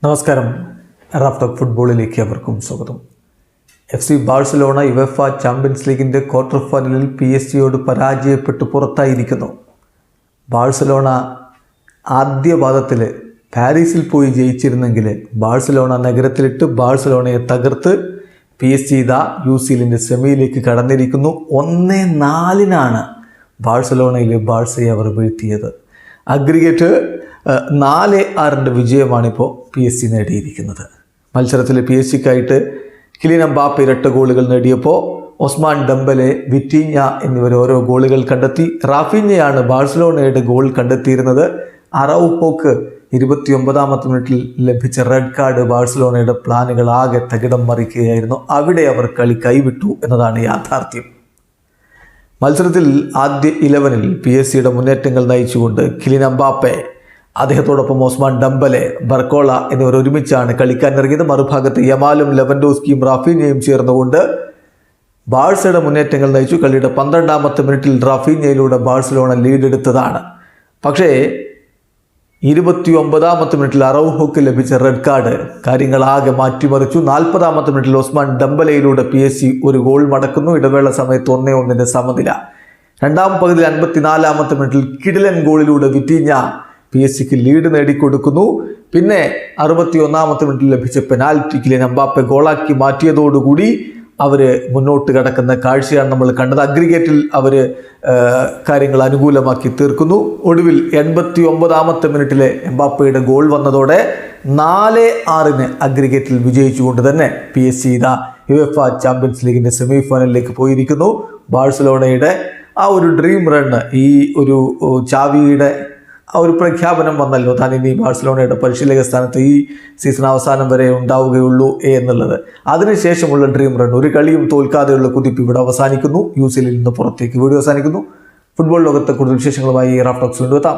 നമസ്കാരം. Raf talk ഫുട്ബോളിലേക്ക് അവർക്കും സ്വാഗതം. FC ബാഴ്സലോണ യുവേഫ ചാമ്പ്യൻസ് ലീഗിൻ്റെ ക്വാർട്ടർ ഫൈനലിൽ PSG പരാജയപ്പെട്ട് പുറത്തായിരിക്കുന്നു. ബാഴ്സലോണ ആദ്യ പാദത്തിൽ പാരീസിൽ പോയി ജയിച്ചിരുന്നെങ്കിൽ ബാഴ്സലോണ നഗരത്തിലിട്ട് ബാഴ്സലോണയെ തകർത്ത് PSG UCLൻ്റെ സെമിയിലേക്ക് കടന്നിരിക്കുന്നു. 1-4 ബാഴ്സലോണയിലെ ബാഴ്സയെ അവർ വീഴ്ത്തിയത്. അഗ്രിഗേറ്റ് 4-6 വിജയമാണിപ്പോൾ PSG നേടിയിരിക്കുന്നത്. മത്സരത്തിൽ PSG കിലിയൻ എംബാപ്പെ 2 ഗോളുകൾ നേടിയപ്പോൾ ഒസ്മാൻ ഡെംബലെ, വിറ്റീഞ്ഞ എന്നിവർ ഓരോ ഗോളുകൾ കണ്ടെത്തി. റാഫീഞ്ഞയാണ് ബാഴ്സലോണയുടെ ഗോൾ കണ്ടെത്തിയിരുന്നത്. അറൗഹോക്ക് 29ാമത്തെ മിനിറ്റിൽ ലഭിച്ച റെഡ് കാർഡ് ബാഴ്സലോണയുടെ പ്ലാനുകൾ ആകെ തകിടം മറിക്കുകയായിരുന്നു. അവിടെ അവർ കളി കൈവിട്ടു എന്നതാണ് യാഥാർത്ഥ്യം. മത്സരത്തിൽ ആദ്യ 11-ൽ PSG മുന്നേറ്റങ്ങൾ നയിച്ചുകൊണ്ട് കിലിയൻ എംബാപ്പെ, അദ്ദേഹത്തോടൊപ്പം ഒസ്മാൻ ഡെംബലെ, ബർക്കോള എന്നിവർ ഒരുമിച്ചാണ് കളിക്കാൻ ഇറങ്ങിയത്. മറുഭാഗത്ത് യമാലും ലെവൻഡോസ്കിയും റാഫീഞ്ഞയും ചേർന്നുകൊണ്ട് ബാഴ്സയുടെ മുന്നേറ്റങ്ങൾ നയിച്ചു. കളിയുടെ 12ാമത്തെ മിനിറ്റിൽ റാഫീഞ്ഞയിലൂടെ ബാഴ്സലോണ ലീഡെടുത്തതാണ്. പക്ഷേ 29ാമത്തെ മിനിറ്റിൽ അറൗഹോക്ക് ലഭിച്ച റെഡ് കാർഡ് കാര്യങ്ങളാകെ മാറ്റിമറിച്ചു. 40ാമത്തെ മിനിറ്റിൽ ഒസ്മാൻ ഡെംബലയിലൂടെ PSG ഒരു ഗോൾ മടക്കുന്നു. ഇടവേള സമയത്ത് 1-1 സമനില. രണ്ടാം പകുതിയിൽ 54ാമത്തെ മിനിറ്റിൽ കിടിലൻ ഗോളിലൂടെ വിറ്റീഞ്ഞ PSG ലീഡ് നേടിക്കൊടുക്കുന്നു. പിന്നെ 61ാമത്തെ മിനിറ്റിൽ ലഭിച്ച പെനാൽറ്റി കിലിയൻ എംബാപ്പെ ഗോളാക്കി മാറ്റിയതോടുകൂടി അവർ മുന്നോട്ട് കടക്കുന്ന കാഴ്ചയാണ് നമ്മൾ കണ്ടത്. അഗ്രിഗേറ്റിൽ അവർ കാര്യങ്ങൾ അനുകൂലമാക്കി തീർക്കുന്നു. ഒടുവിൽ 89ാമത്തെ മിനിറ്റിലെ എംബാപ്പയുടെ ഗോൾ വന്നതോടെ 4-6 അഗ്രിഗേറ്റിൽ വിജയിച്ചുകൊണ്ട് തന്നെ PSG യുവേഫ ചാമ്പ്യൻസ് ലീഗിൻ്റെ സെമി ഫൈനലിലേക്ക് പോയിരിക്കുന്നു. ബാഴ്സലോണയുടെ ആ ഒരു ഡ്രീം റൺ, ഈ ഒരു ചാവിയുടെ ആ ഒരു പ്രഖ്യാപനം വന്നല്ലോ, താൻ ഇനി ബാഴ്സലോണയുടെ പരിശീലക സ്ഥാനത്ത് ഈ സീസൺ അവസാനം വരെ ഉണ്ടാവുകയുള്ളൂ എന്നുള്ളത്. അതിനുശേഷമുള്ള ഡ്രീം റൺ, ഒരു കളിയും തോൽക്കാതെയുള്ള കുതിപ്പ് ഇവിടെ അവസാനിക്കുന്നു. UCL നിന്ന് പുറത്തേക്ക് വീഡിയോ അവസാനിക്കുന്നു. ഫുട്ബോൾ ലോകത്തെ കൂടുതൽ വിശേഷങ്ങളുമായി റാഫ് ടോക്സ് വീണ്ടും എത്താം.